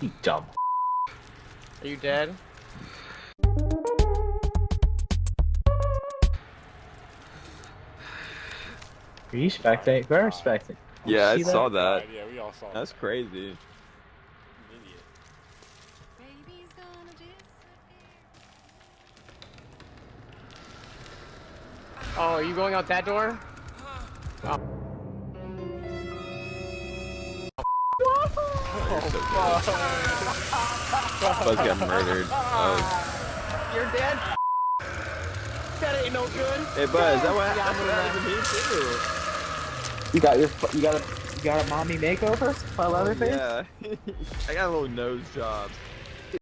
You dumb. Are you dead? Are you spectating? We're spectating. Yeah, I See saw that? that. Yeah, we all saw That's that. crazy. You idiot. Baby's gonna disappear. Oh, are you going out that door? Oh. Buzz got murdered. You're dead? That ain't no good. Hey Buzz, that what Yeah, I'm happened gonna to me too. You got a mommy makeover? My Leatherface? Yeah. I got a little nose job.